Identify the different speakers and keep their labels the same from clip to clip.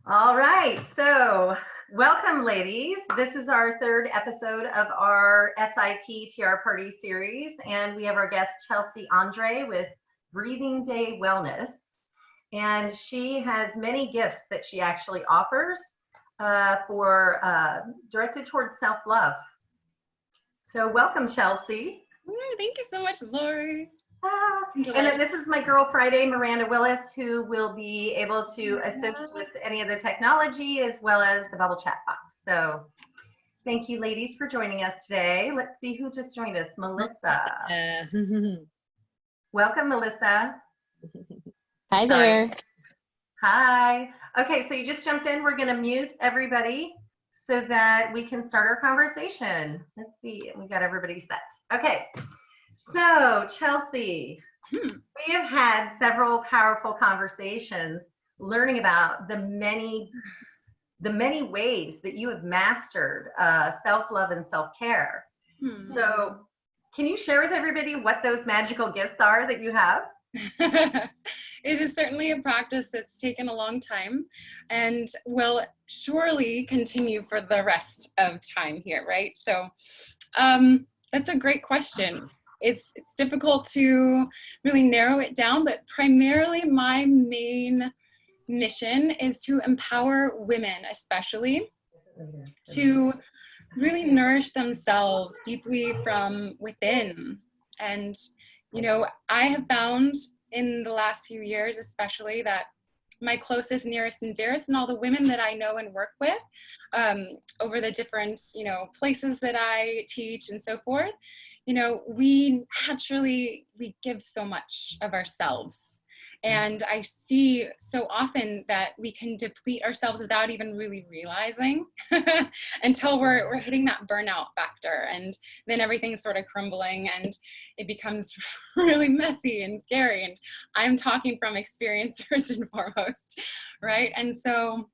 Speaker 1: All right, so welcome, ladies. This is our third episode of our SIP Tiara Party series, and we have our guest Chelsea Andre with Breathing Day Wellness, and she has many gifts that she actually offers for directed towards self-love. So welcome, Chelsea.
Speaker 2: Thank you so much, Lori.
Speaker 1: And then this is my girl Friday, Miranda Willis, who will be able to assist with any of the technology as well as the bubble chat box. So thank you, ladies, for joining us today. Let's see who just joined us. Melissa. Welcome, Melissa.
Speaker 3: Hi there.
Speaker 1: Hi. Okay, so you just jumped in. We're going to mute everybody so that we can start our conversation. Let's see. We got everybody set. Okay. So, Chelsea, we have had several powerful conversations learning about the many ways that you have mastered self-love and self-care. So, can you share with everybody what those magical gifts are that you have?
Speaker 2: It is certainly a practice that's taken a long time and will surely continue for the rest of time here, right? So, that's a great question. It's difficult to really narrow it down, but primarily my main mission is to empower women, especially, to really nourish themselves deeply from within. And, you know, I have found in the last few years, especially, that my closest, nearest, and dearest, and all the women that I know and work with over the different, places that I teach and so forth, we give so much of ourselves. And I see so often that we can deplete ourselves without even really realizing until we're hitting that burnout factor. And then everything's sort of crumbling and it becomes really messy and scary. And I'm talking from experience first and foremost, right? And so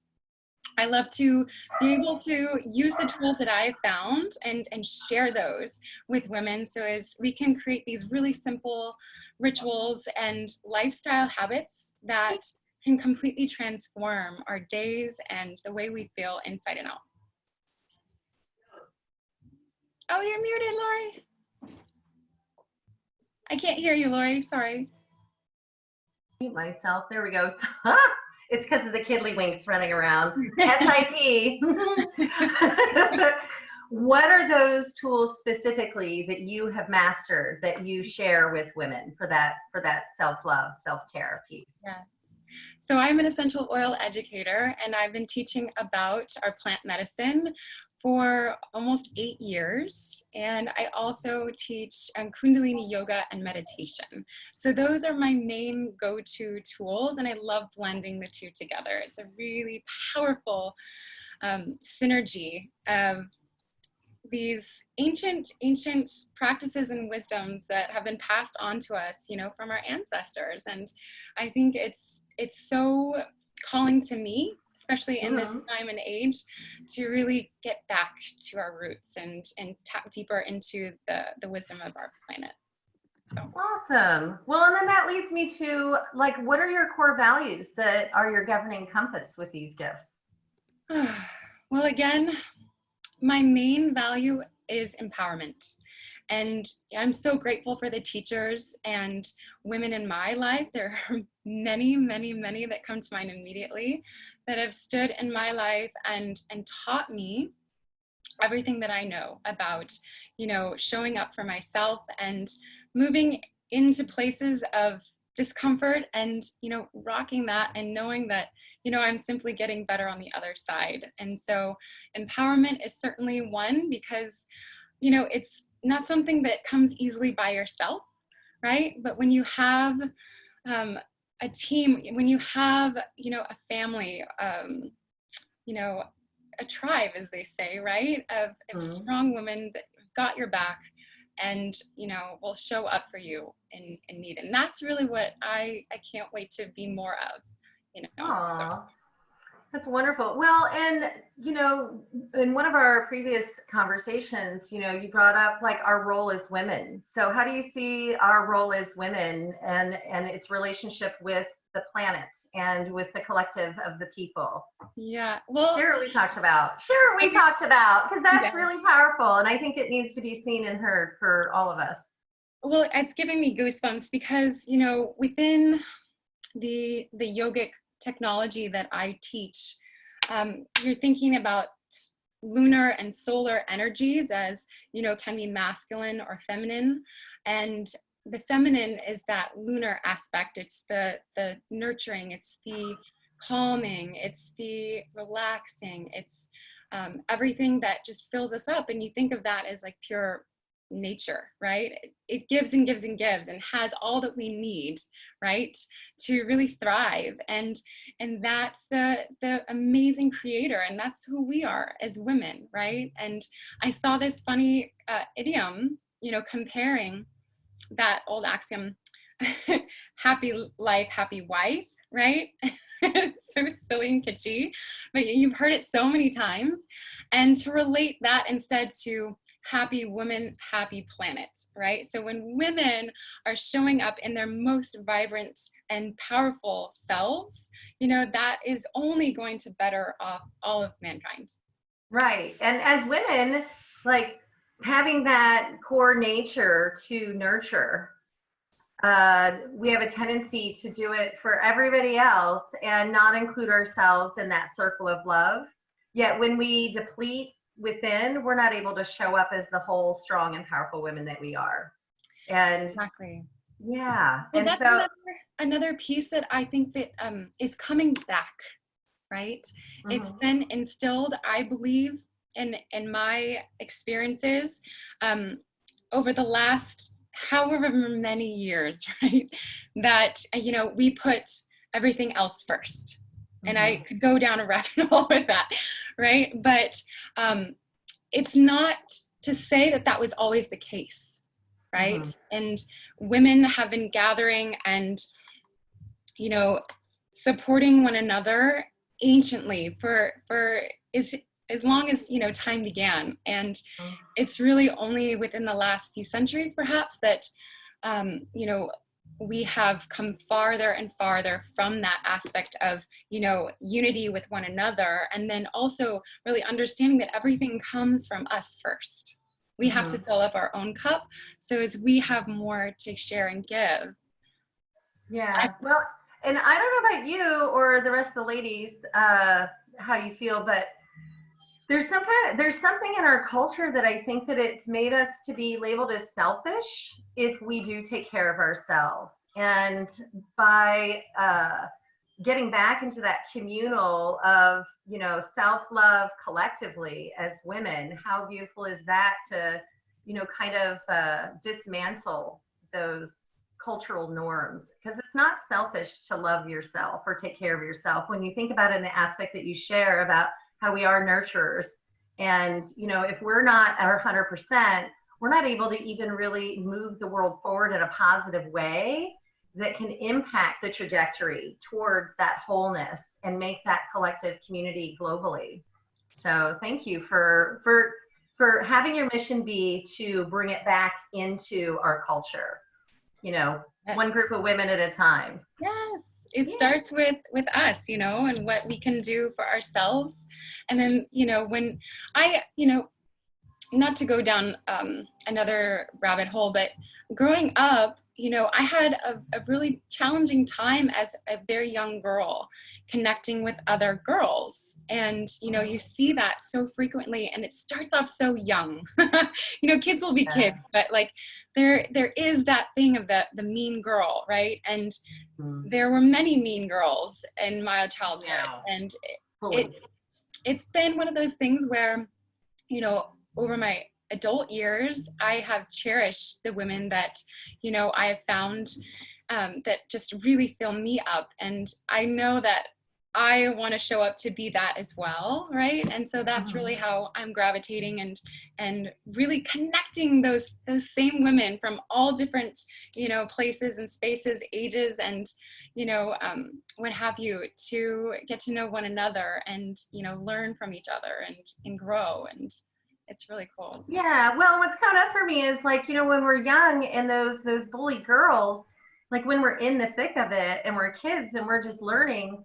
Speaker 2: I love to be able to use the tools that I've found and share those with women so as we can create these really simple rituals and lifestyle habits that can completely transform our days and the way we feel inside and out. Oh, you're muted, Lori. I can't hear you, Lori. Sorry.
Speaker 1: Mute myself. There we go. It's because of the kiddlywinks running around. SIP. What are those tools specifically that you have mastered that you share with women for that self-love, self-care piece?
Speaker 2: Yes. So I'm an essential oil educator, and I've been teaching about our plant medicine for almost 8 years. And I also teach Kundalini yoga and meditation. So those are my main go-to tools, and I love blending the two together. It's a really powerful synergy of these ancient practices and wisdoms that have been passed on to us, from our ancestors. And I think it's so calling to me, especially in this time and age, to really get back to our roots and tap deeper into the wisdom of our planet. So.
Speaker 1: Awesome. Well, and then that leads me to, what are your core values that are your governing compass with these gifts?
Speaker 2: Well, again, my main value is empowerment. And I'm so grateful for the teachers and women in my life. There are many, many, many that come to mind immediately that have stood in my life and taught me everything that I know about, showing up for myself and moving into places of discomfort and, rocking that and knowing that, I'm simply getting better on the other side. And so empowerment is certainly one, because, it's not something that comes easily by yourself, right? But when you have a team, when you have, a family, a tribe, as they say, right? Of strong women that got your back and, will show up for you in need. And that's really what I can't wait to be more of,
Speaker 1: So. That's wonderful. Well, and, in one of our previous conversations, you brought up our role as women. So how do you see our role as women and its relationship with the planet and with the collective of the people.
Speaker 2: Yeah. Well,
Speaker 1: Share what we talked about. Share what we talked about, because that's really powerful. And I think it needs to be seen and heard for all of us.
Speaker 2: well, it's giving me goosebumps because, you know, within the yogic technology that I teach, you're thinking about lunar and solar energies as, you know, can be masculine or feminine. And the feminine is that lunar aspect. It's the nurturing, it's the calming, it's the relaxing, it's everything that just fills us up. And you think of that as like pure nature, right? It gives and gives and gives and has all that we need, right, to really thrive. And that's the amazing creator, and that's who we are as women, right? And I saw this funny idiom, you know, comparing that old axiom, happy life, happy wife, right? It's so silly and kitschy, but you've heard it so many times. And to relate that instead to happy woman, happy planet, right? So when women are showing up in their most vibrant and powerful selves, you know, that is only going to better off all of mankind.
Speaker 1: Right. And as women, like having that core nature to nurture, we have a tendency to do it for everybody else and not include ourselves in that circle of love. Yet when we deplete within, we're not able to show up as the whole strong and powerful women that we are. And
Speaker 2: Exactly.
Speaker 1: yeah.
Speaker 2: Well,
Speaker 1: And
Speaker 2: that's
Speaker 1: so
Speaker 2: another piece that I think that is coming back, right? It's been instilled, I believe, in my experiences over the last however many years, right? That, you know, we put everything else first. And I could go down a rabbit hole with that, right? But it's not to say that that was always the case, right? And women have been gathering and, you know, supporting one another anciently for as long as, you know, time began. And it's really only within the last few centuries, perhaps, that, you know, we have come farther and farther from that aspect of, you know, unity with one another. And then also really understanding that everything comes from us first. We have to fill up our own cup. So as we have more to share and give.
Speaker 1: yeah. Well, and I don't know about you or the rest of the ladies, how you feel, but there's something in our culture that I think that it's made us to be labeled as selfish if we do take care of ourselves. And by getting back into that communal of, you know, self-love collectively as women, how beautiful is that to, you know, kind of dismantle those cultural norms, because it's not selfish to love yourself or take care of yourself when you think about it in the aspect that you share about how we are nurturers. And, you know, if we're not our 100%, we're not able to even really move the world forward in a positive way that can impact the trajectory towards that wholeness and make that collective community globally. So thank you for having your mission be to bring it back into our culture, you know, one group of women at a time.
Speaker 2: Yes. It starts with us, you know, and what we can do for ourselves. And then, you know, when I, you know, not to go down another rabbit hole, but growing up, you know, I had a really challenging time as a very young girl connecting with other girls. And, you know, you see that so frequently and it starts off so young. You know, kids will be kids, but like there is that thing of the mean girl, right? And there were many mean girls in my childhood. And it's been one of those things where, you know, over my adult years, I have cherished the women that, you know, I have found that just really fill me up. And I know that I want to show up to be that as well, right? And so that's really how I'm gravitating and really connecting those same women from all different, you know, places and spaces, ages, and, you know, what have you, to get to know one another and, you know, learn from each other and grow. And it's really cool.
Speaker 1: Yeah. Well, what's coming up for me is like, you know, when we're young and those bully girls, like when we're in the thick of it and we're kids and we're just learning,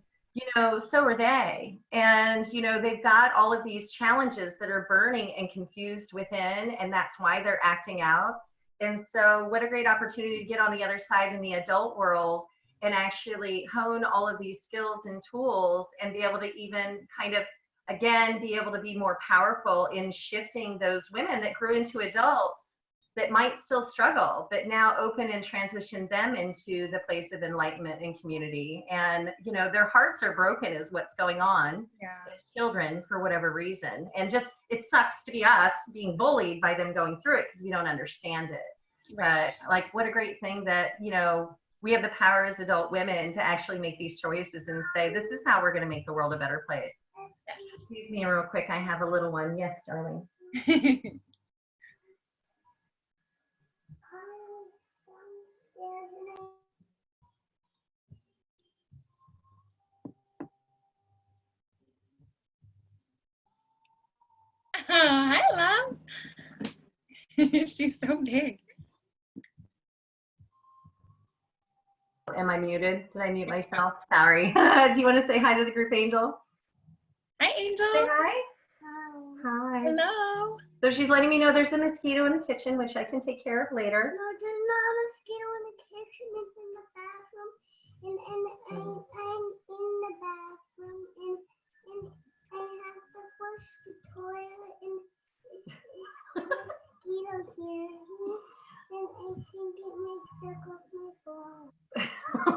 Speaker 1: so are they. And, they've got all of these challenges that are burning and confused within, and that's why they're acting out. And so what a great opportunity to get on the other side in the adult world and actually hone all of these skills and tools and be able to even kind of, again, be able to be more powerful in shifting those women that grew into adults that might still struggle, but now open and transition them into the place of enlightenment and community. And, their hearts are broken is what's going on as children for whatever reason. And just, it sucks to be us being bullied by them going through it because we don't understand it. But like, what a great thing that, we have the power as adult women to actually make these choices and say, this is how we're going to make the world a better place.
Speaker 2: Yes.
Speaker 1: Excuse me real quick. I have a little one. Yes, darling.
Speaker 2: Hi, love. She's so big.
Speaker 1: Am I muted? Did I mute myself? Sorry. Do you want to say hi to the group, Angel?
Speaker 2: Hi, Angel.
Speaker 1: Say hi. Hi.
Speaker 2: Hello.
Speaker 1: So she's letting me know there's a mosquito in the kitchen, which I can take care of later.
Speaker 4: No, there's not a mosquito in the kitchen. It's in the bathroom. And I'm in the bathroom. And I have to flush the toilet. And it's mosquito here. And I think it makes circles my ball.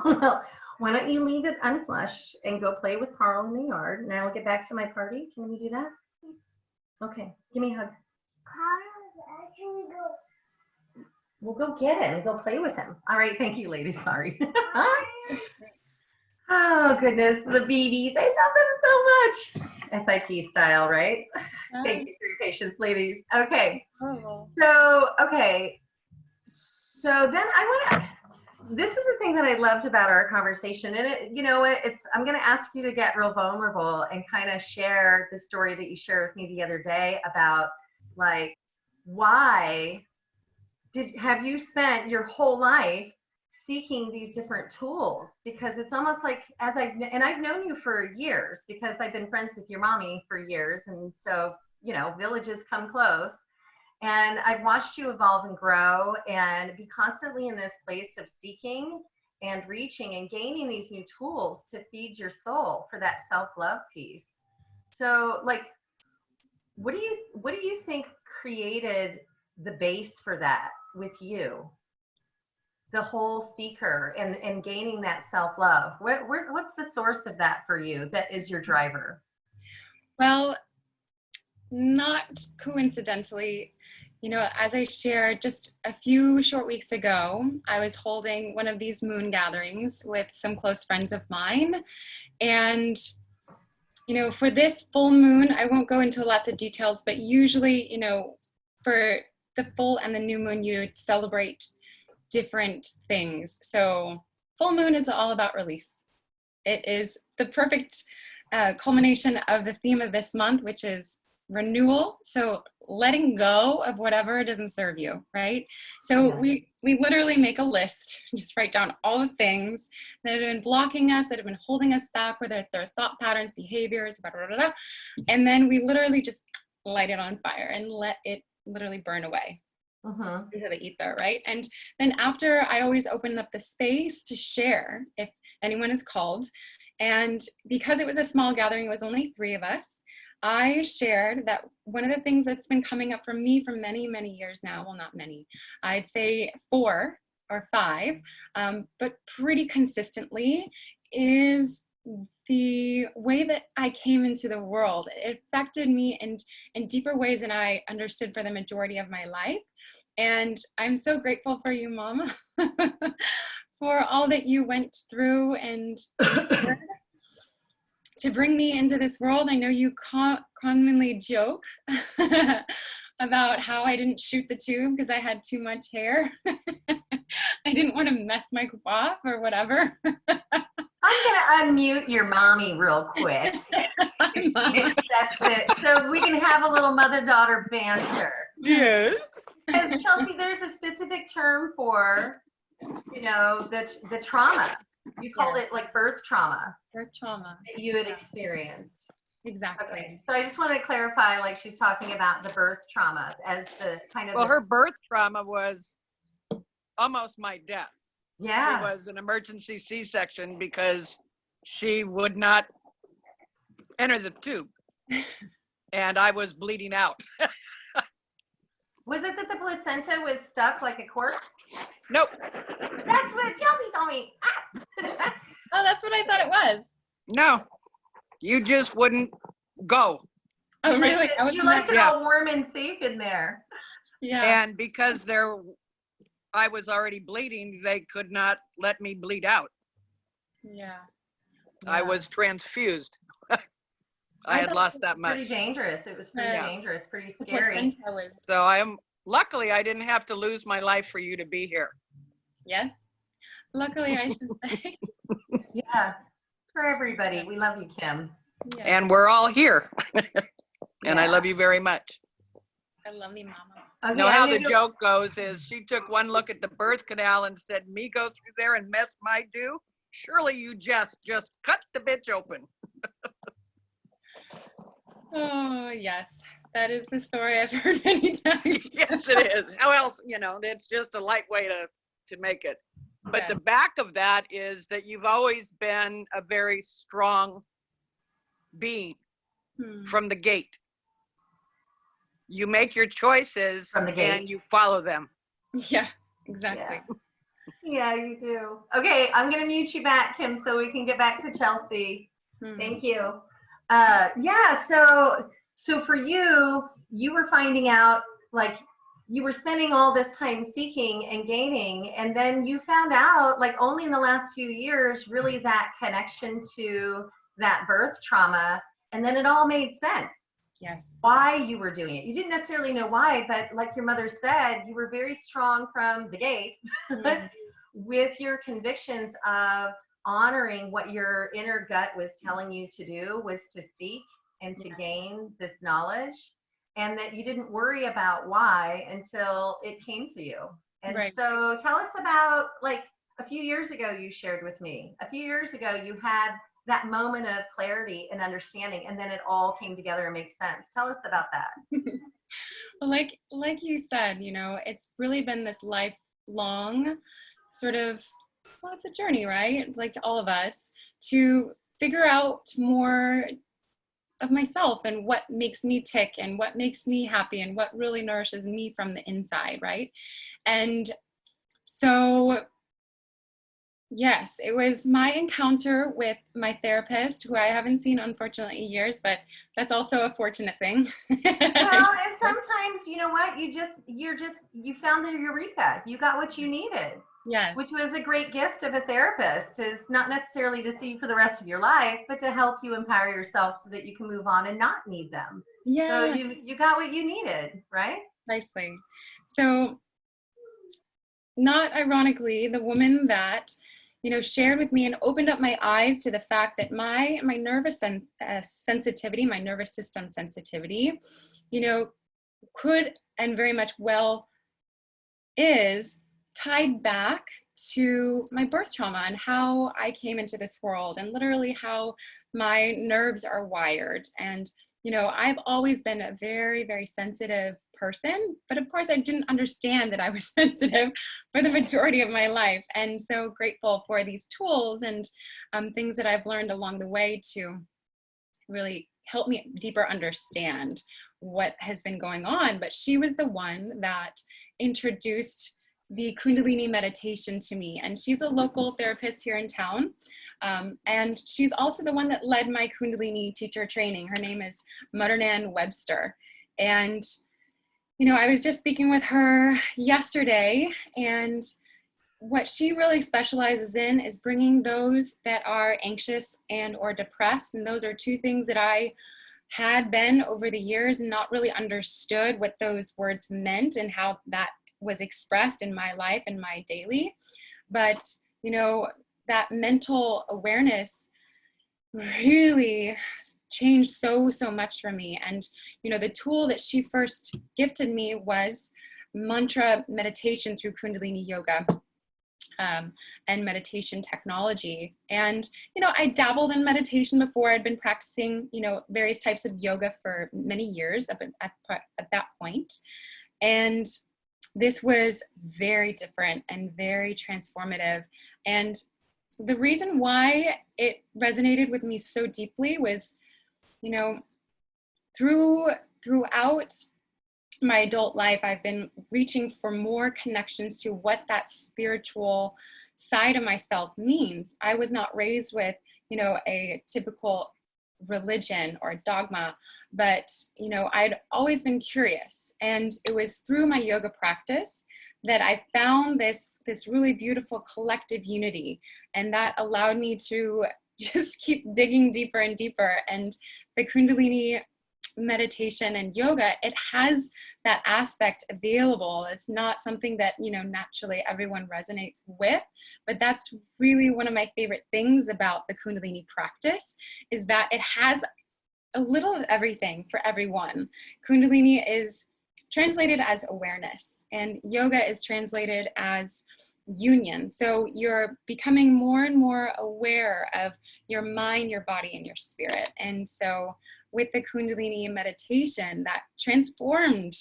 Speaker 1: Well, why don't you leave it unflushed and go play with Carl in the yard? Now I'll get back to my party. Can we do that? Okay. Give me a hug.
Speaker 4: Carl actually go.
Speaker 1: We'll go get him and go play with him. All right. Thank you, ladies. Sorry. Oh, goodness. The BBs. I love them so much. SIP style, right? Thank you for your patience, ladies. Okay. So then this is the thing that I loved about our conversation. And I'm going to ask you to get real vulnerable and kind of share the story that you shared with me the other day about like, why have you spent your whole life seeking these different tools? Because it's almost like I've known you for years because I've been friends with your mommy for years. And so, villages come close. And I've watched you evolve and grow and be constantly in this place of seeking and reaching and gaining these new tools to feed your soul for that self-love piece. So like, what do you think created the base for that with you? The whole seeker and gaining that self-love. What's the source of that for you that is your driver?
Speaker 2: Well, not coincidentally, as I shared just a few short weeks ago, I was holding one of these moon gatherings with some close friends of mine. And, for this full moon, I won't go into lots of details, but usually, for the full and the new moon, you celebrate different things. So full moon is all about release. It is the perfect culmination of the theme of this month, which is renewal. So letting go of whatever doesn't serve you, right? So we literally make a list, just write down all the things that have been blocking us, that have been holding us back, whether they're thought patterns, behaviors, blah, blah, blah, blah. And then we literally just light it on fire and let it literally burn away into the ether, right? And then after, I always open up the space to share if anyone is called. And because it was a small gathering, it was only 3 of us, I shared that one of the things that's been coming up for me for many, many years now, well, not many, I'd say 4 or 5, but pretty consistently, is the way that I came into the world. It affected me in deeper ways than I understood for the majority of my life. And I'm so grateful for you, Mama, for all that you went through and to bring me into this world. I know you commonly joke about how I didn't shoot the tube because I had too much hair. I didn't want to mess my coif or whatever.
Speaker 1: I'm going to unmute your mommy real quick. If she accepts it, so we can have a little mother-daughter banter.
Speaker 5: Yes.
Speaker 1: Because Chelsea, there's a specific term for you know, the trauma. You called it like birth trauma
Speaker 2: Birth trauma.
Speaker 1: that you had experienced.
Speaker 2: Exactly.
Speaker 1: Okay, so I just want to clarify, like she's talking about the birth trauma as the kind of
Speaker 5: Well,
Speaker 1: the,
Speaker 5: her birth trauma was almost my death.
Speaker 1: yeah.
Speaker 5: She was an emergency C-section because she would not enter the tube. And I was bleeding out.
Speaker 1: Was it that the placenta was stuck like a cork?
Speaker 5: Nope.
Speaker 1: That's what Chelsea told me. Ah.
Speaker 2: Oh, that's what I thought it was.
Speaker 5: No. You just wouldn't go.
Speaker 2: Oh,
Speaker 1: You
Speaker 2: really?
Speaker 1: liked it, you liked it all warm and safe in there.
Speaker 2: Yeah.
Speaker 5: And because I was already bleeding, they could not let me bleed out.
Speaker 2: Yeah.
Speaker 5: I was transfused. I had
Speaker 2: thought
Speaker 5: lost
Speaker 2: it
Speaker 5: that
Speaker 1: Pretty
Speaker 5: much.
Speaker 1: dangerous. It was pretty
Speaker 2: Yeah.
Speaker 1: dangerous, pretty
Speaker 2: The
Speaker 1: scary.
Speaker 2: placenta was,
Speaker 5: So luckily I didn't have to lose my life for you to be here.
Speaker 2: yes. Luckily, I should say.
Speaker 1: Yeah, for everybody. We love you, Kim.
Speaker 2: Yeah.
Speaker 5: And we're all here. And I
Speaker 1: Yeah.
Speaker 5: love you very much.
Speaker 2: I love you, Mama.
Speaker 1: Okay,
Speaker 5: Know how
Speaker 1: I'm
Speaker 5: the
Speaker 1: gonna go-
Speaker 5: joke goes is she took one look at the birth canal and said, me go through there and mess my do? Surely you just cut the bitch open.
Speaker 2: Oh, yes. That is the story I've heard many times.
Speaker 5: Yes, it is. How else, it's just a light way to make it. But
Speaker 2: Yeah.
Speaker 5: the back of that is that you've always been a very strong being from the gate. You make your choices
Speaker 1: From the gate.
Speaker 5: and you follow them.
Speaker 2: Yeah, exactly.
Speaker 1: Yeah, you do. Okay, I'm gonna mute you back, Kim, so we can get back to Chelsea. Thank you. Yeah, so for you, you were finding out, like, you were spending all this time seeking and gaining, and then you found out, like, only in the last few years, really that connection to that birth trauma, and then it all made sense.
Speaker 2: Yes.
Speaker 1: Why you were doing it. You didn't necessarily know why, but like your mother said, you were very strong from the gate with your convictions of honoring what your inner gut was telling you to do, was to seek and to gain this knowledge, and that you didn't worry about why until it came to you. And
Speaker 2: Right.
Speaker 1: so tell us about, like, a few years ago you shared with me, a few years ago you had that moment of clarity and understanding, and then it all came together and makes sense. Tell us about that.
Speaker 2: Well, like you said, it's really been this lifelong sort of, well, it's a journey, right? Like all of us, to figure out more of myself and what makes me tick and what makes me happy and what really nourishes me from the inside, right? And so yes, it was my encounter with my therapist, who I haven't seen, unfortunately, in years, but that's also a fortunate thing.
Speaker 1: Well, and sometimes, you know what, you found the eureka. You got what you needed.
Speaker 2: Yes.
Speaker 1: Which was a great gift of a therapist, is not necessarily to see you for the rest of your life, but to help you empower yourself so that you can move on and not need them.
Speaker 2: Yeah.
Speaker 1: So you got what you needed, right?
Speaker 2: Precisely. So, not ironically, the woman that shared with me and opened up my eyes to the fact that my nervous sensitivity, my nervous system sensitivity, could and very much well is tied back to my birth trauma and how I came into this world, and literally how my nerves are wired. And I've always been a very, very sensitive person, but of course I didn't understand that I was sensitive for the majority of my life. And so grateful for these tools and things that I've learned along the way to really help me deeper understand what has been going on. But she was the one that introduced the Kundalini meditation to me, and she's a local therapist here in town, and she's also the one that led my Kundalini teacher training. Her name is Mutternan Webster, and I was just speaking with her yesterday, and what she really specializes in is bringing those that are anxious and or depressed, and those are two things that I had been over the years and not really understood what those words meant and how that was expressed in my life and my daily. But that mental awareness really changed so much for me. And the tool that she first gifted me was mantra meditation through Kundalini yoga. and meditation technology. And, you know, I dabbled in meditation before. I'd been practicing, you know, various types of yoga for many years at that point. And this was very different and very transformative. And the reason why it resonated with me so deeply was, you know, throughout my adult life, I've been reaching for more connections to what that spiritual side of myself means. I was not raised with, you know, a typical religion or dogma, but, you know, I'd always been curious. And it was through my yoga practice that I found this really beautiful collective unity. And that allowed me to just keep digging deeper and deeper. And the Kundalini meditation and yoga, it has that aspect available. It's not something that, you know, naturally everyone resonates with, but that's really one of my favorite things about the Kundalini practice, is that it has a little of everything for everyone. Kundalini is translated as awareness, and yoga is translated as union. So you're becoming more and more aware of your mind, your body, and your spirit. And so with the Kundalini meditation, that transformed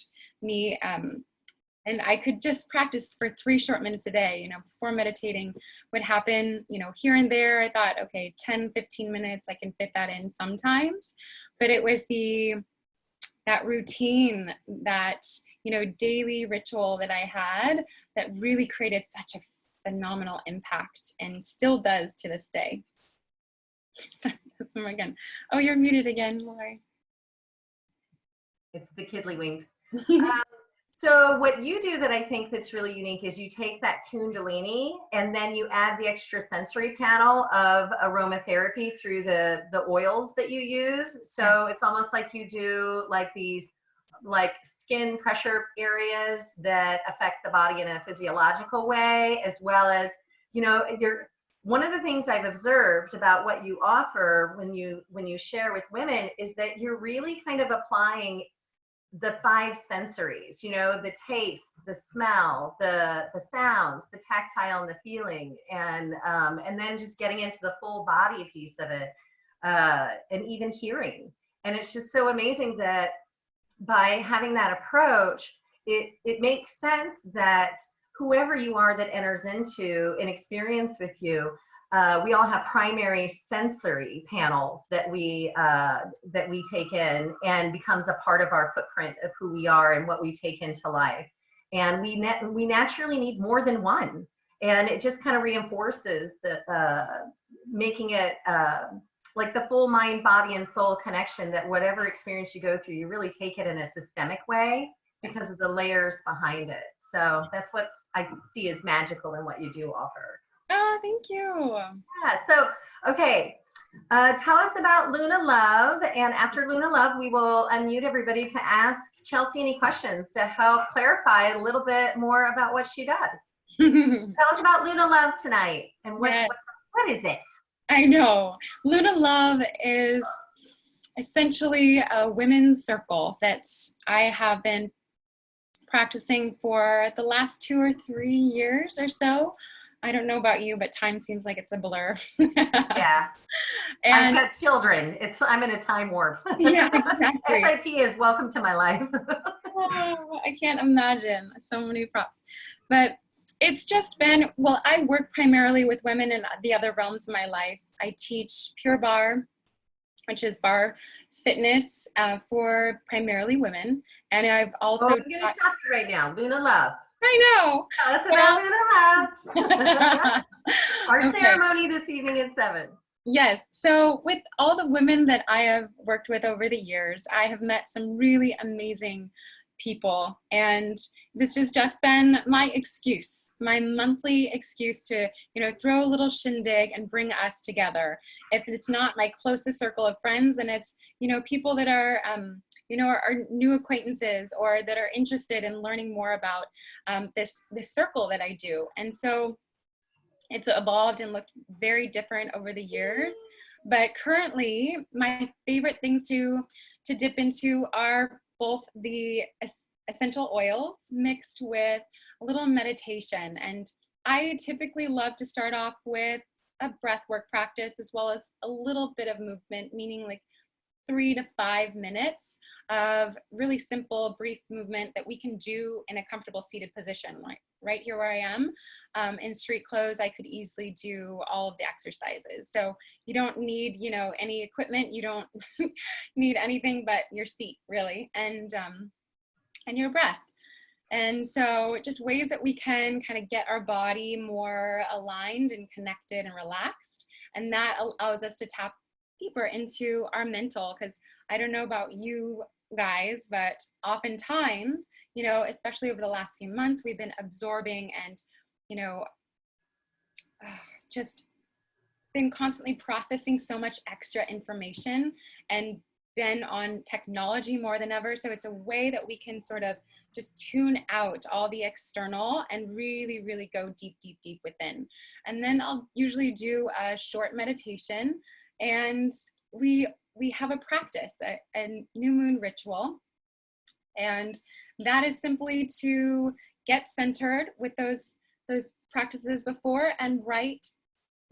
Speaker 2: me. And I could just practice for 3 short minutes a day, you know, before meditating would happen, you know, here and there. I thought, okay, 10, 15 minutes, I can fit that in sometimes. But it was that routine, that, you know, daily ritual that I had that really created such a phenomenal impact, and still does to this day. That's one again. Oh, you're muted again, Lori.
Speaker 1: It's the Kidley Winks. So what you do that I think that's really unique is you take that Kundalini and then you add the extra sensory panel of aromatherapy through the oils that you use. So it's almost like you do like these like skin pressure areas that affect the body in a physiological way, as well as, you know, one of the things I've observed about what you offer when you share with women is that you're really kind of applying the 5 sensories, you know, the taste, the smell, the sounds, the tactile and the feeling, and then just getting into the full body piece of it, and even hearing. And it's just so amazing that by having that approach, it makes sense that whoever you are that enters into an experience with you, we all have primary sensory panels that we take in, and becomes a part of our footprint of who we are and what we take into life. And we naturally need more than one, and it just kind of reinforces the making it like the full mind, body, and soul connection, that whatever experience you go through, you really take it in a systemic way because of the layers behind it. So that's what I see as magical in what you do offer.
Speaker 2: Oh, thank you.
Speaker 1: Yeah, so, okay. Tell us about Luna Love, and after Luna Love, we will unmute everybody to ask Chelsea any questions to help clarify a little bit more about what she does. Tell us about Luna Love tonight, and what is it?
Speaker 2: I know. Luna Love is essentially a women's circle that I have been practicing for the last 2 or 3 years or so. I don't know about you, but time seems like it's a blur.
Speaker 1: Yeah. And I've got children. I'm in a time warp.
Speaker 2: Yeah, exactly.
Speaker 1: SIP is welcome to my life.
Speaker 2: Oh, I can't imagine. So many props. But it's just been, well, I work primarily with women in the other realms of my life. I teach Pure Barre, which is bar fitness for primarily women. And I've also...
Speaker 1: I'm going to stop you right now. Luna Love.
Speaker 2: I know.
Speaker 1: Tell us about Luna Love. Our ceremony this evening at 7.
Speaker 2: Yes. So with all the women that I have worked with over the years, I have met some really amazing people. And this has just been my excuse, my monthly excuse to, you know, throw a little shindig and bring us together. If it's not my closest circle of friends, and it's, you know, people that are, you know, are new acquaintances, or that are interested in learning more about this circle that I do. And so it's evolved and looked very different over the years. But currently, my favorite things to dip into are both the essential oils mixed with a little meditation. And I typically love to start off with a breath work practice as well as a little bit of movement, meaning like 3 to 5 minutes of really simple, brief movement that we can do in a comfortable seated position. Like right here where I am, in street clothes, I could easily do all of the exercises. So you don't need, you know, any equipment. You don't need anything but your seat, really, and your breath. And so just ways that we can kind of get our body more aligned and connected and relaxed. And that allows us to tap deeper into our mental, because I don't know about you guys, but oftentimes, you know, especially over the last few months, we've been absorbing and, you know, just been constantly processing so much extra information and been on technology more than ever. So it's a way that we can sort of just tune out all the external and really, really go deep, deep, deep within. And then I'll usually do a short meditation, and we have a practice, a new moon ritual. And that is simply to get centered with those practices before and write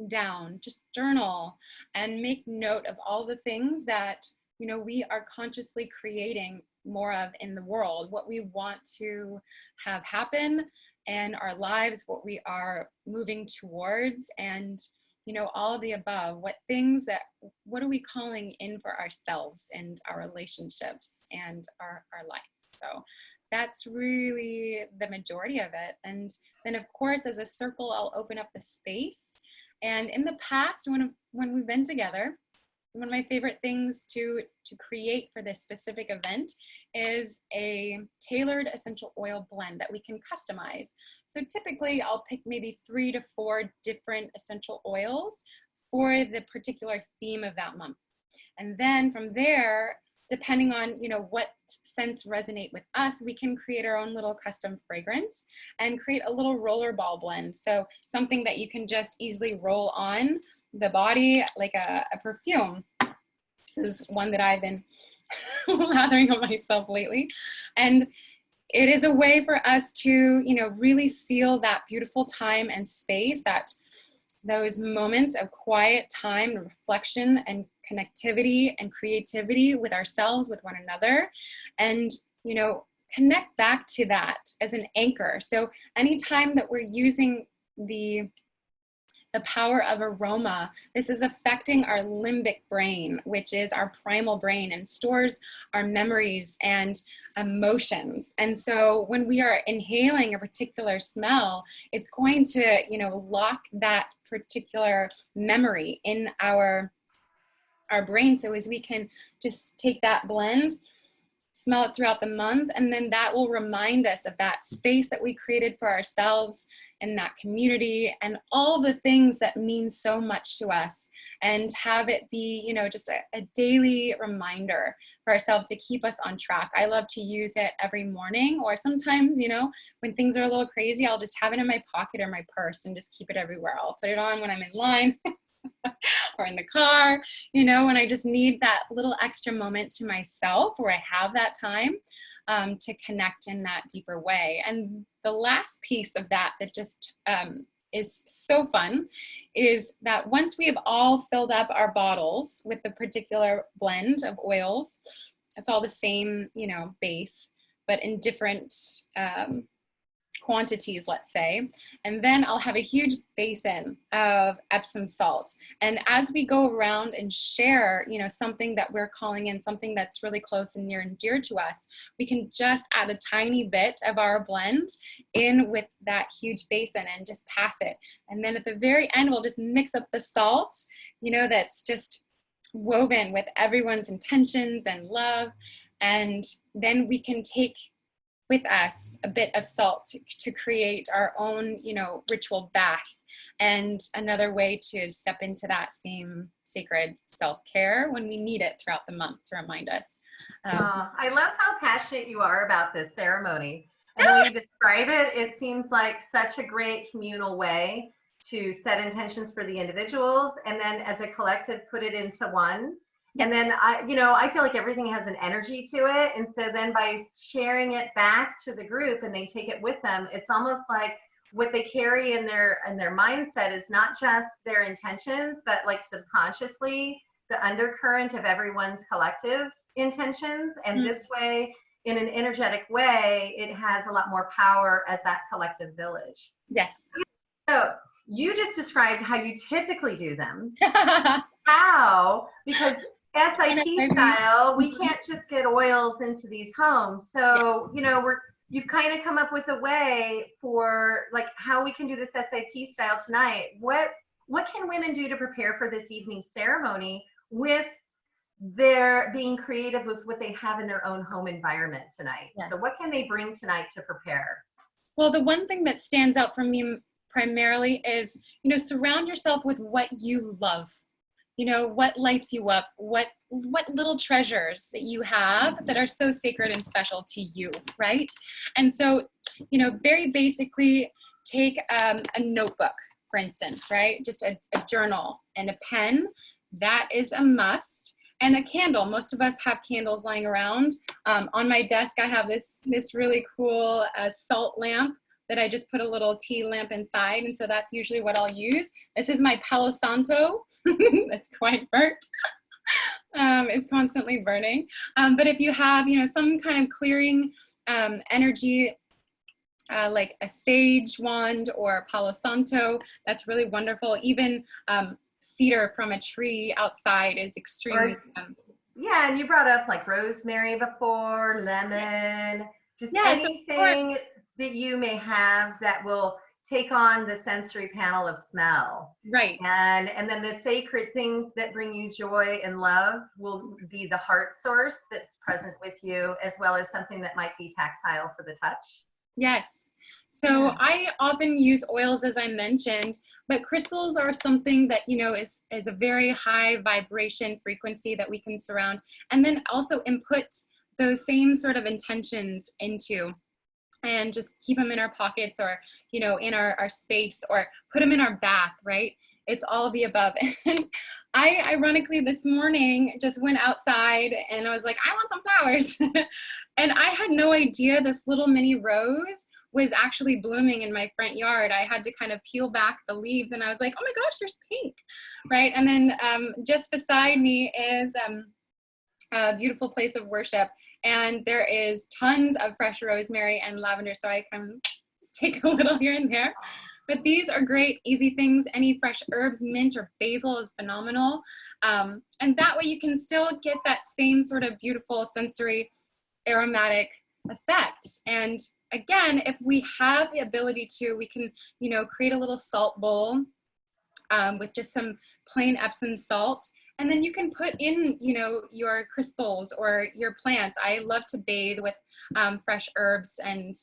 Speaker 2: down, just journal and make note of all the things that, you know, we are consciously creating more of in the world, what we want to have happen in our lives, what we are moving towards, and, you know, all of the above. What are we calling in for ourselves and our relationships and our life? So that's really the majority of it. And then, of course, as a circle, I'll open up the space. And in the past, when we've been together, one of my favorite things to create for this specific event is a tailored essential oil blend that we can customize. So typically I'll pick maybe 3 to 4 different essential oils for the particular theme of that month. And then from there, depending on, you know, what scents resonate with us, we can create our own little custom fragrance and create a little rollerball blend. So something that you can just easily roll on the body like a perfume. This is one that I've been lathering on myself lately. And it is a way for us to, you know, really seal that beautiful time and space, those moments of quiet time, reflection and connectivity and creativity with ourselves, with one another, and, you know, connect back to that as an anchor. So anytime that we're using the power of aroma, this is affecting our limbic brain, which is our primal brain and stores our memories and emotions. And so when we are inhaling a particular smell, it's going to, you know, lock that particular memory in our brain. So as we can just take that blend, smell it throughout the month, and then that will remind us of that space that we created for ourselves and that community and all the things that mean so much to us, and have it be, you know, just a daily reminder for ourselves to keep us on track. I love to use it every morning, or sometimes, you know, when things are a little crazy, I'll just have it in my pocket or my purse and just keep it everywhere. I'll put it on when I'm in line or in the car, you know, when I just need that little extra moment to myself where I have that time to connect in that deeper way. And the last piece of that just is so fun is that once we have all filled up our bottles with the particular blend of oils, it's all the same, you know, base, but in different quantities, let's say. And then I'll have a huge basin of Epsom salt. And as we go around and share, you know, something that we're calling in, something that's really close and near and dear to us, we can just add a tiny bit of our blend in with that huge basin and just pass it. And then at the very end, we'll just mix up the salt, you know, that's just woven with everyone's intentions and love. And then we can take with us a bit of salt to create our own, you know, ritual bath, and another way to step into that same sacred self-care when we need it throughout the month to remind us.
Speaker 1: I love how passionate you are about this ceremony. And the way you describe it, it seems like such a great communal way to set intentions for the individuals, and then as a collective put it into one. And then I feel like everything has an energy to it. And so then by sharing it back to the group and they take it with them, it's almost like what they carry in their mindset is not just their intentions, but like subconsciously the undercurrent of everyone's collective intentions. And this way, in an energetic way, it has a lot more power as that collective village.
Speaker 2: Yes.
Speaker 1: So you just described how you typically do them. How? Because SIP style, we can't just get oils into these homes. So, you know, you've kind of come up with a way for like how we can do this SIP style tonight. What can women do to prepare for this evening ceremony with their being creative with what they have in their own home environment tonight?
Speaker 2: Yes.
Speaker 1: So what can they bring tonight to prepare?
Speaker 2: Well, the one thing that stands out for me primarily is, you know, surround yourself with what you love. You know, what lights you up, what little treasures that you have that are so sacred and special to you, right? And so, you know, very basically take a notebook, for instance, right? Just a journal and a pen, that is a must. And a candle. Most of us have candles lying around. On my desk, I have this really cool salt lamp that I just put a little tea lamp inside. And so that's usually what I'll use. This is my Palo Santo. That's quite burnt. It's constantly burning. But if you have, you know, some kind of clearing energy, like a sage wand or Palo Santo, that's really wonderful. Even cedar from a tree outside is extremely
Speaker 1: yeah, and you brought up like rosemary before, lemon, just anything that you may have that will take on the sensory panel of smell.
Speaker 2: Right.
Speaker 1: And then the sacred things that bring you joy and love will be the heart source that's present with you, as well as something that might be tactile for the touch.
Speaker 2: Yes. So I often use oils, as I mentioned, but crystals are something that, you know, is a very high vibration frequency that we can surround, and then also input those same sort of intentions into, and just keep them in our pockets, or, you know, in our space, or put them in our bath, right? It's all of the above. And I, ironically, this morning just went outside and I was like, I want some flowers. And I had no idea this little mini rose was actually blooming in my front yard. I had to kind of peel back the leaves and I was like, oh my gosh, there's pink, right? And then just beside me is a beautiful place of worship. And there is tons of fresh rosemary and lavender. So I can just take a little here and there. But these are great, easy things. Any fresh herbs, mint or basil is phenomenal. And that way you can still get that same sort of beautiful sensory aromatic effect. And again, if we have the ability to, we can, you know, create a little salt bowl with just some plain Epsom salt. And then you can put in, you know, your crystals or your plants. I love to bathe with fresh herbs and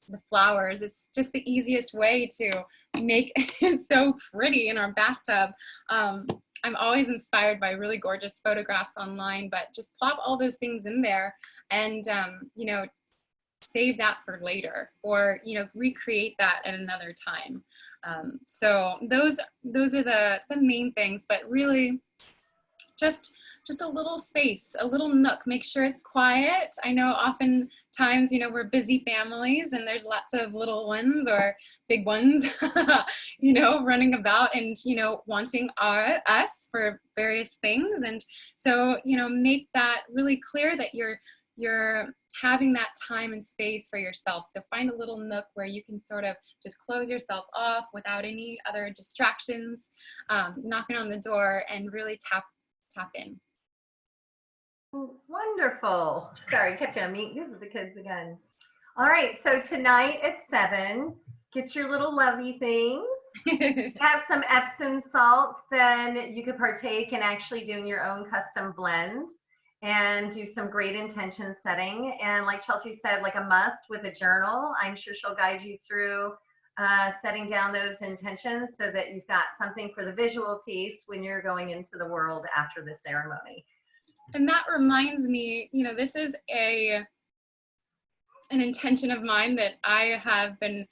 Speaker 2: the flowers. It's just the easiest way to make it so pretty in our bathtub. I'm always inspired by really gorgeous photographs online, but just plop all those things in there and, you know, save that for later, or, you know, recreate that at another time. So those are the main things, but really just a little space, a little nook. Make sure it's quiet. I know oftentimes, you know, we're busy families and there's lots of little ones or big ones, you know, running about and, you know, wanting us for various things. And so, you know, make that really clear that you're having that time and space for yourself. So find a little nook where you can sort of just close yourself off without any other distractions, knocking on the door, and really tap in.
Speaker 1: Wonderful. Sorry, kept you on mute. This is the kids again. All right, so tonight at 7, get your little lovey things. Have some Epsom salts, then you could partake in actually doing your own custom blend and do some great intention setting. And like Chelsea said, like a must with a journal. I'm sure she'll guide you through setting down those intentions so that you've got something for the visual piece when you're going into the world after the ceremony.
Speaker 2: And that reminds me, you know, this is an intention of mine that I have been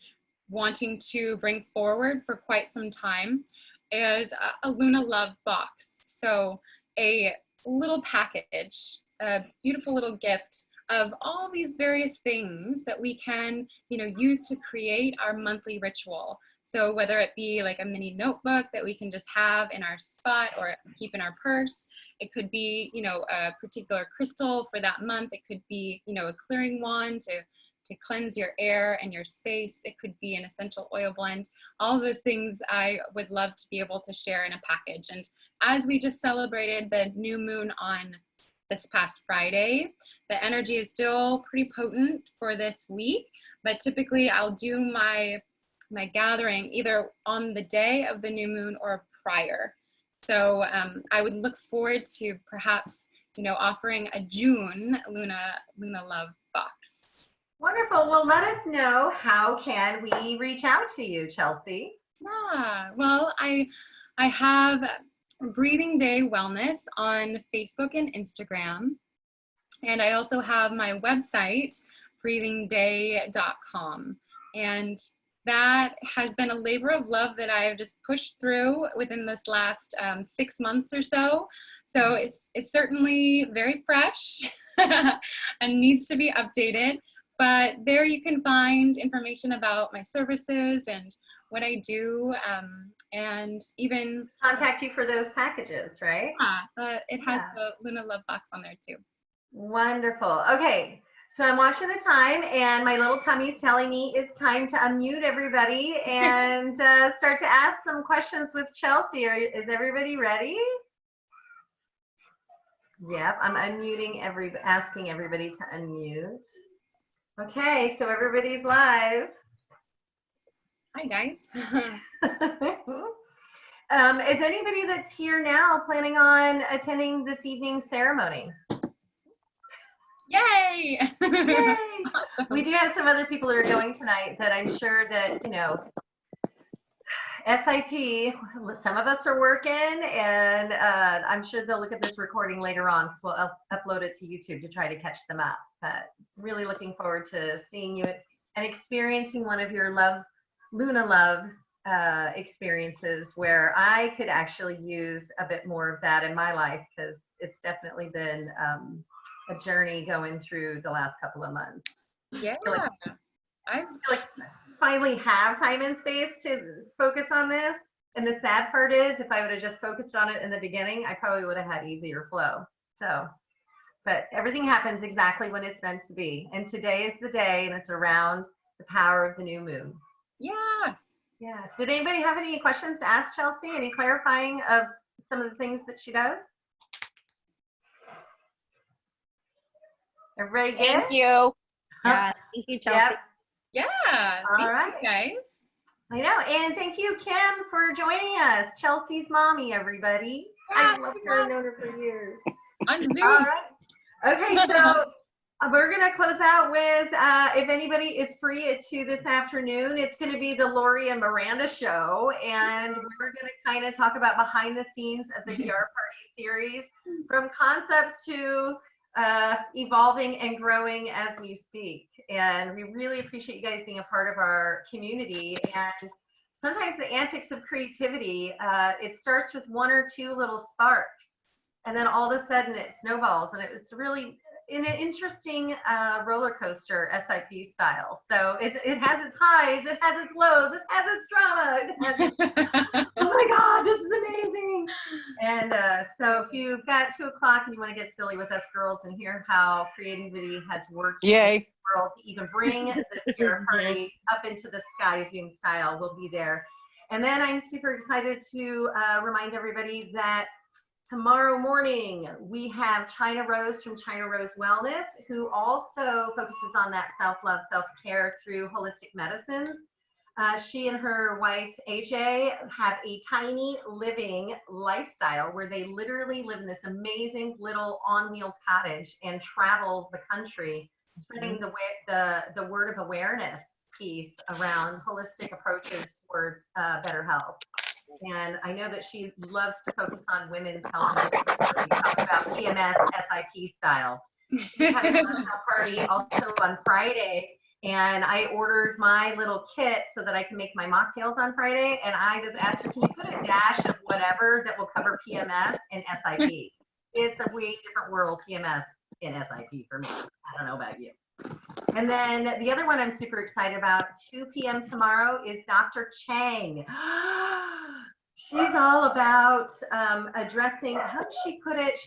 Speaker 2: wanting to bring forward for quite some time, is a Luna Love box. So a little package, a beautiful little gift of all these various things that we can, use to create our monthly ritual. So whether it be like a mini notebook that we can just have in our spot or keep in our purse, it could be, a particular crystal for that month. It could be, a clearing wand to cleanse your air and your space. It could be an essential oil blend. All of those things I would love to be able to share in a package. And as we just celebrated the new moon on this past Friday, the energy is still pretty potent for this week, but typically I'll do my gathering either on the day of the new moon or prior. So I would look forward to perhaps, offering a June Luna Love box.
Speaker 1: Wonderful. Well, let us know, how can we reach out to you, Chelsea?
Speaker 2: Yeah, well, I have Breathing Day Wellness on Facebook and Instagram. And I also have my website, breathingday.com. And that has been a labor of love that I've just pushed through within this last 6 months or so. So it's certainly very fresh and needs to be updated. But there you can find information about my services and what I do, and even
Speaker 1: contact you for those packages, right?
Speaker 2: It has the Luna Love box on there too.
Speaker 1: Wonderful. Okay. So I'm watching the time, and my little tummy's telling me it's time to unmute everybody and start to ask some questions with Chelsea. Is everybody ready? Yep, I'm unmuting asking everybody to unmute. Okay, so everybody's live.
Speaker 2: Hi, guys.
Speaker 1: Is anybody that's here now planning on attending this evening's ceremony?
Speaker 2: Yay!
Speaker 1: Yay! We do have some other people that are going tonight that I'm sure that, SIP, some of us are working, and I'm sure they'll look at this recording later on, because we'll upload it to YouTube to try to catch them up. But really looking forward to seeing you and experiencing one of your Luna Love experiences, where I could actually use a bit more of that in my life, because it's definitely been a journey going through the last couple of months.
Speaker 2: Yeah.
Speaker 1: I feel like I finally have time and space to focus on this. And the sad part is, if I would have just focused on it in the beginning, I probably would have had easier flow. So, but everything happens exactly when it's meant to be. And today is the day, and it's around the power of the new moon.
Speaker 2: Yes.
Speaker 1: Yeah. Did anybody have any questions to ask Chelsea? Any clarifying of some of the things that she does? Everybody good?
Speaker 3: Thank you. Yeah, thank you, Chelsea.
Speaker 1: Yep.
Speaker 2: Yeah.
Speaker 1: All
Speaker 2: Thank
Speaker 1: right,
Speaker 2: you, guys.
Speaker 1: I know, and thank you, Kim, for joining us. Chelsea's mommy, everybody.
Speaker 2: Yeah,
Speaker 1: I love her. I've known her for years.
Speaker 2: On Zoom.
Speaker 1: All right. Okay, so we're going to close out with, if anybody is free at 2 this afternoon, it's going to be the Lori and Miranda show, and we're going to kind of talk about behind the scenes of the Tiara Party series, from concepts to evolving and growing as we speak. And we really appreciate you guys being a part of our community. And sometimes the antics of creativity, it starts with 1 or 2 little sparks, and then all of a sudden it snowballs, and it's really in an interesting roller coaster, SIP style. So it has its highs, it has its lows, it has its drama, it has its, oh my God, this is amazing. And so if you've got 2 o'clock and you want to get silly with us girls and hear how creativity has worked in the world to even bring this Tiara Party up into the sky Zoom style, we'll be there. And then I'm super excited to remind everybody that tomorrow morning, we have China Rose from China Rose Wellness, who also focuses on that self-love, self-care through holistic medicines. She and her wife, AJ, have a tiny living lifestyle where they literally live in this amazing little on-wheels cottage and travel the country, spreading the word of awareness piece around holistic approaches towards better health. And I know that she loves to focus on women's health. We talk about PMS, SIP style. She's having a cocktail party also on Friday, and I ordered my little kit so that I can make my mocktails on Friday. And I just asked her, can you put a dash of whatever that will cover PMS and SIP? It's a way different world, PMS. in SIP for me. I don't know about you. And then the other one I'm super excited about, 2 p.m. tomorrow, is Dr. Chang. She's all about addressing, how does she put it?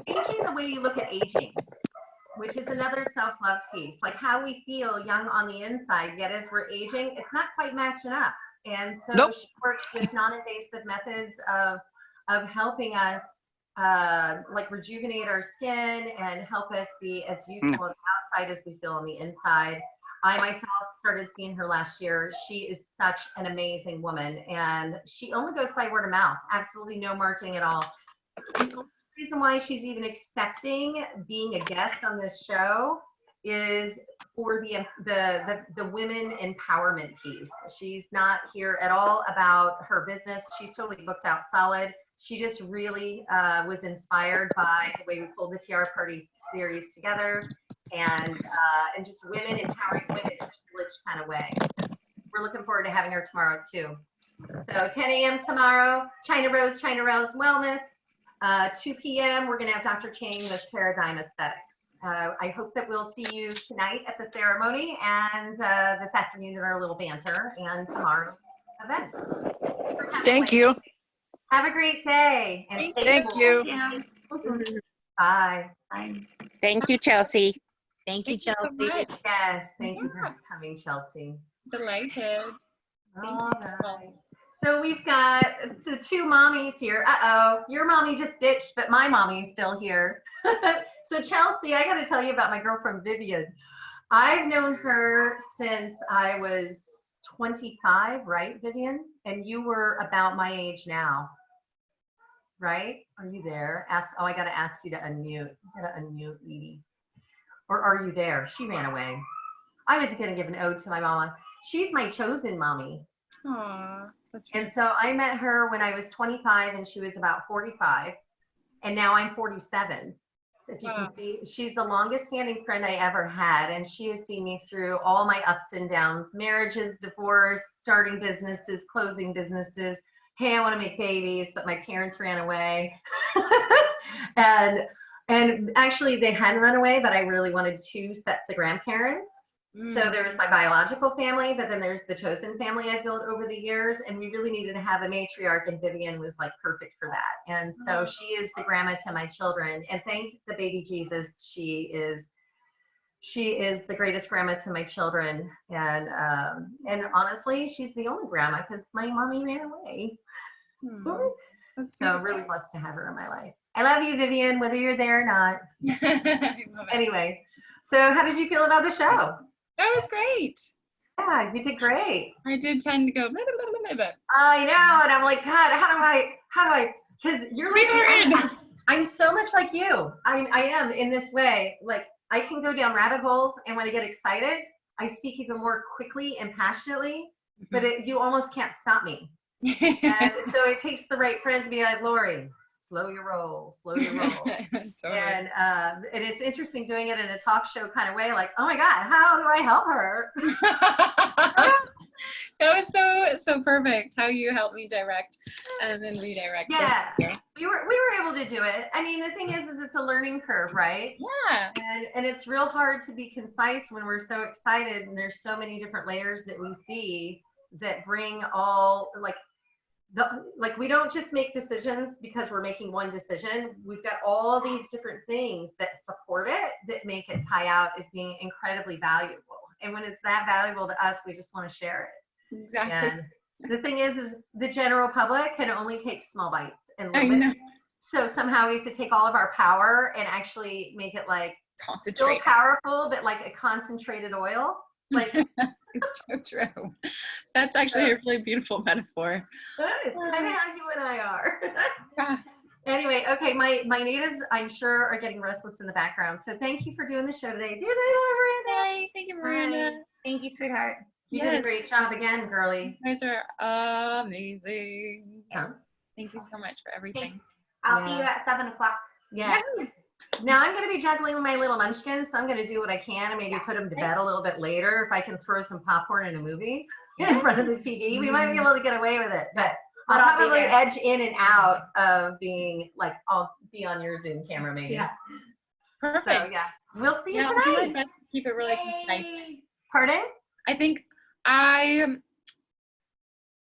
Speaker 1: Aging the way you look at aging, which is another self-love piece, like how we feel young on the inside, yet as we're aging, it's not quite matching up. And so she works with non-invasive methods of helping us like rejuvenate our skin and help us be as youthful on the outside as we feel on the inside. I myself started seeing her last year. She is such an amazing woman, and she only goes by word of mouth, absolutely no marketing at all. The reason why she's even accepting being a guest on this show is for the women empowerment piece. She's not here at all about her business. She's totally booked out solid. She just really was inspired by the way we pulled the Tiara Party series together, and just women empowering women in a village kind of way. So we're looking forward to having her tomorrow too. So 10 a.m. tomorrow, China Rose Wellness. 2 p.m. we're going to have Dr. Chang with Paradigm Aesthetics. I hope that we'll see you tonight at the ceremony, and this afternoon in our little banter, and tomorrow's event.
Speaker 5: Thank you.
Speaker 1: Have a great day. And
Speaker 5: Thank you.
Speaker 1: Bye.
Speaker 3: Bye. Thank you, Chelsea.
Speaker 2: Thank you so much.
Speaker 1: Yes, thank you for coming, Chelsea.
Speaker 2: Delighted.
Speaker 1: All right. So we've got the 2 mommies here. Uh-oh, your mommy just ditched, but my mommy's still here. So Chelsea, I got to tell you about my girlfriend, Vivian. I've known her since I was 25, right, Vivian? And you were about my age now, right? Are you there? Oh, I got to ask you to unmute. I got to unmute Edie. Or are you there? She ran away. I was going to give an ode to my mama. She's my chosen mommy.
Speaker 2: Aww, that's
Speaker 1: And so I met her when I was 25 and she was about 45. And now I'm 47. So if you can see, she's the longest standing friend I ever had. And she has seen me through all my ups and downs, marriages, divorce, starting businesses, closing businesses. Hey, I want to make babies, but my parents ran away. And actually they hadn't run away, but I really wanted 2 sets of grandparents. So there was my biological family, but then there's the chosen family I built over the years, and we really needed to have a matriarch, and Vivian was like perfect for that. And so she is the grandma to my children, and thank the baby Jesus, she is the greatest grandma to my children. And honestly, she's the only grandma because my mommy ran away. So really blessed to have her in my life. I love you, Vivian, whether you're there or not. Anyway, so how did you feel about the show?
Speaker 2: That was great.
Speaker 1: Yeah, you did great.
Speaker 2: I did tend to go, but
Speaker 1: I know, and I'm like, God, how do I, because you're like, I'm so much like you. I am in this way. Like, I can go down rabbit holes, and when I get excited, I speak even more quickly and passionately, but you almost can't stop me. And so it takes the right friends to be like, Lori, slow your roll.
Speaker 2: Totally.
Speaker 1: And it's interesting doing it in a talk show kind of way, like, oh my God, how do I help her?
Speaker 2: That was so perfect how you helped me direct and then redirect.
Speaker 1: Yeah, we were able to do it. I mean, the thing is it's a learning curve, right?
Speaker 2: Yeah.
Speaker 1: And it's real hard to be concise when we're so excited, and there's so many different layers that we see that bring all we don't just make decisions because we're making one decision. We've got all these different things that support it, that make it tie out as being incredibly valuable. And when it's that valuable to us, we just want to share it.
Speaker 2: Exactly.
Speaker 1: And the thing is the general public can only take small bites and little bits. So somehow we have to take all of our power and actually make it like still powerful, but like a concentrated oil. Like
Speaker 2: it's so true. That's actually a really beautiful metaphor.
Speaker 1: It's kind of how you and I are. Anyway, okay, my natives, I'm sure, are getting restless in the background. So thank you for doing the show today. There's Miranda.
Speaker 2: Hey, thank you, Miranda.
Speaker 1: Hi. Thank you, sweetheart. You did a great job again, girly.
Speaker 2: You guys are amazing.
Speaker 1: Yeah.
Speaker 2: Thank you so much for everything.
Speaker 3: I'll see you at 7 o'clock.
Speaker 1: Yeah. Now I'm going to be juggling my little munchkins, so I'm going to do what I can and maybe put them to bed a little bit later. If I can throw some popcorn in a movie in front of the TV, we might be able to get away with it. But I'll probably edge in and out of being like, I'll be on your Zoom camera maybe. Yeah.
Speaker 2: Perfect.
Speaker 1: So yeah, we'll see you
Speaker 2: I'll do my
Speaker 1: tonight.
Speaker 2: best to keep it really concise.
Speaker 1: Pardon?
Speaker 2: I think I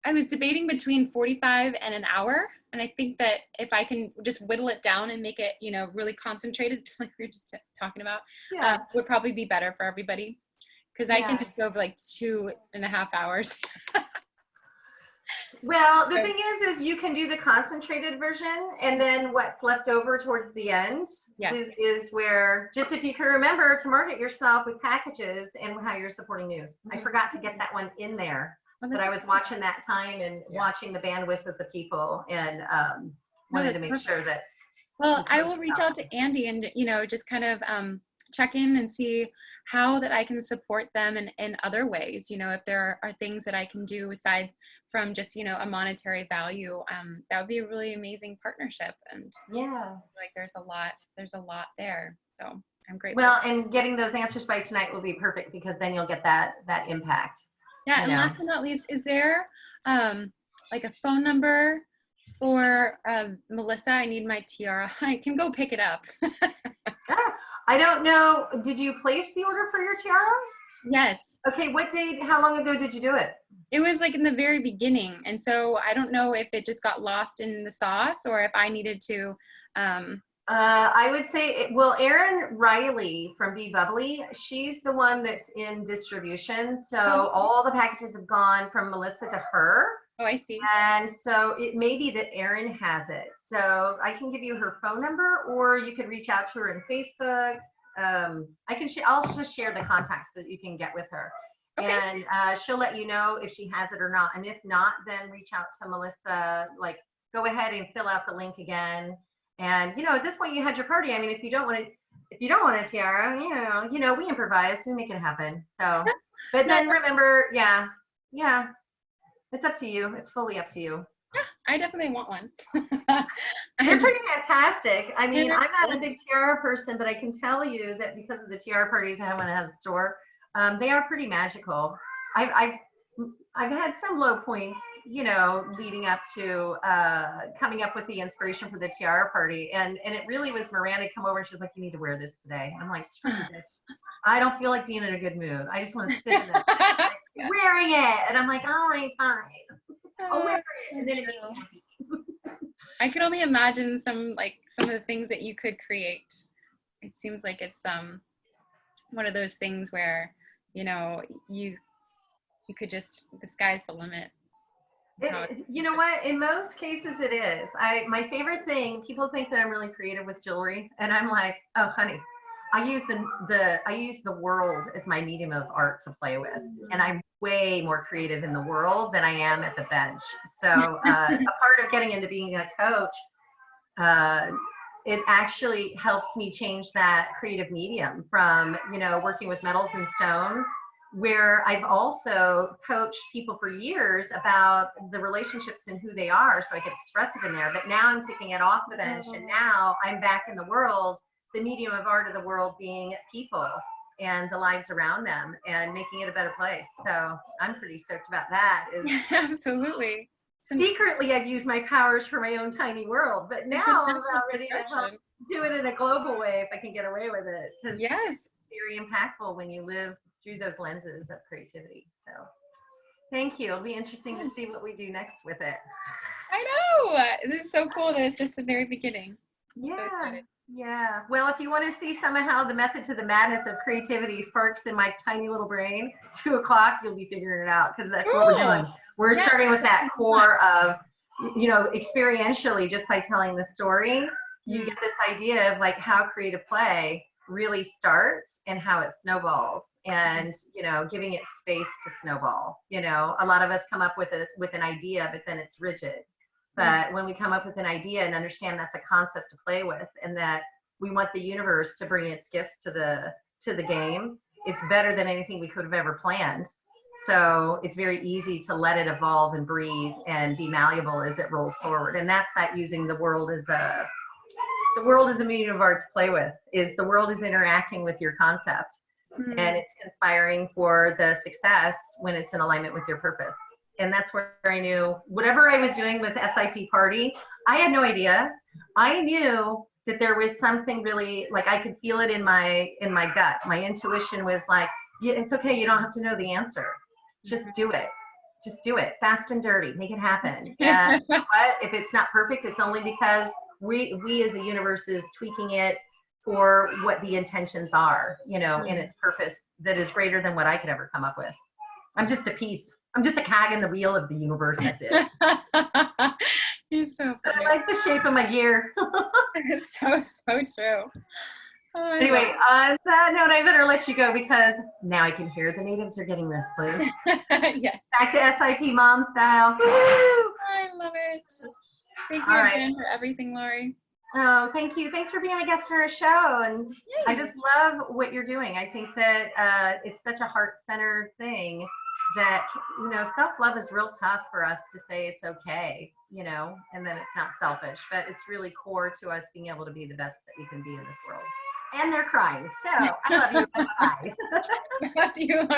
Speaker 2: was debating between 45 and an hour. And I think that if I can just whittle it down and make it, really concentrated, just like we were just talking about, would probably be better for everybody. Because I can just go over like 2.5 hours.
Speaker 1: Well, the thing is you can do the concentrated version, and then what's left over towards the end is where, just if you can remember to market yourself with packages and how you're supporting news. I forgot to get that one in there, but I was watching that time and watching the bandwidth with the people, and wanted to make sure that.
Speaker 2: Well, I will reach out to Andy and, just kind of check in and see how that I can support them in other ways. If there are things that I can do aside from just, a monetary value, that would be a really amazing partnership. And like there's a lot there. So I'm grateful.
Speaker 1: Well, and getting those answers by tonight will be perfect, because then you'll get that impact.
Speaker 2: Yeah. And last but not least, is there like a phone number for Melissa? I need my tiara. I can go pick it up.
Speaker 1: I don't know. Did you place the order for your tiara?
Speaker 2: Yes.
Speaker 1: Okay. What date? How long ago did you do it?
Speaker 2: It was like in the very beginning. And so I don't know if it just got lost in the sauce or if I needed to.
Speaker 1: I would say, Erin Riley from Be Bubbly, she's the one that's in distribution. So all the packages have gone from Melissa to her.
Speaker 2: Oh, I see.
Speaker 1: And so it may be that Erin has it. So I can give you her phone number, or you could reach out to her in Facebook. I'll just share the contacts so that you can get with her. Okay. And she'll let you know if she has it or not. And if not, then reach out to Melissa, like go ahead and fill out the link again. And, at this point you had your party. I mean, if you don't want a tiara, we improvise, we make it happen. So, but then remember, it's up to you. It's fully up to you.
Speaker 2: Yeah, I definitely want one.
Speaker 1: They're pretty fantastic. I mean, I'm not a big tiara person, but I can tell you that because of the tiara parties I have when I have the store, they are pretty magical. I've had some low points, leading up to coming up with the inspiration for the tiara party, and it really was Miranda come over and she's like, "You need to wear this today." And I'm like, "Screw you, bitch. I don't feel like being in a good mood. I just want to sit in it." Wearing it, and I'm like, "All right, fine. I'll wear it," and then it made me happy.
Speaker 2: I could only imagine some of the things that you could create. It seems like it's one of those things where you could just, the sky's the limit.
Speaker 1: You know what? In most cases, it is. My favorite thing. People think that I'm really creative with jewelry, and I'm like, "Oh, honey, I use the world as my medium of art to play with, and I'm way more creative in the world than I am at the bench." So a part of getting into being a coach, it actually helps me change that creative medium from working with metals and stones, where I've also coached people for years about the relationships and who they are, so I could express it in there. But now I'm taking it off the bench, and now I'm back in the world, the medium of art of the world being people and the lives around them and making it a better place. So I'm pretty stoked about that.
Speaker 2: Absolutely.
Speaker 1: Secretly, I've used my powers for my own tiny world, but now I'm about ready to help do it in a global way if I can get away with it. Because it's very impactful when you live through those lenses of creativity. So thank you. It'll be interesting to see what we do next with it.
Speaker 2: I know. This is so cool that it's just the very beginning.
Speaker 1: Yeah. Well, if you want to see somehow the method to the madness of creativity sparks in my tiny little brain, 2 o'clock, you'll be figuring it out, because that's what we're doing. We're starting with that core of, experientially, just by telling the story, you get this idea of like how creative play really starts and how it snowballs, and giving it space to snowball. A lot of us come up with an idea, but then it's rigid. But when we come up with an idea and understand that's a concept to play with, and that we want the universe to bring its gifts to the game, it's better than anything we could have ever planned. So it's very easy to let it evolve and breathe and be malleable as it rolls forward. And that's that using the world as a medium of art to play with. The world is interacting with your concept, and it's conspiring for the success when it's in alignment with your purpose. And that's where I knew whatever I was doing with SIP Party, I had no idea. I knew that there was something really, like, I could feel it in my gut. My intuition was like, yeah, it's okay. You don't have to know the answer. Just do it. Just do it. Fast and dirty. Make it happen. And you know what? If it's not perfect, it's only because we as a universe is tweaking it for what the intentions are, you know, in its purpose that is greater than what I could ever come up with. I'm just a piece. I'm just a cog in the wheel of the universe. That's it.
Speaker 2: You're so funny.
Speaker 1: I like the shape of my gear.
Speaker 2: It's so true. Oh,
Speaker 1: Anyway, on that note, I better let you go because now I can hear the natives are getting restless.
Speaker 2: Yes.
Speaker 1: Back to SIP mom style. Woo!
Speaker 2: I love it. Thank you
Speaker 1: All
Speaker 2: again for everything, Lori.
Speaker 1: Oh, thank you. Thanks for being a guest on our show. And I just love what you're doing. I think that it's such a heart-centered thing that, you know, self-love is real tough for us to say it's okay, you know, and then it's not selfish, but it's really core to us being able to be the best that we can be in this world. And they're crying. So I love you. Bye.
Speaker 2: Love you, Lori.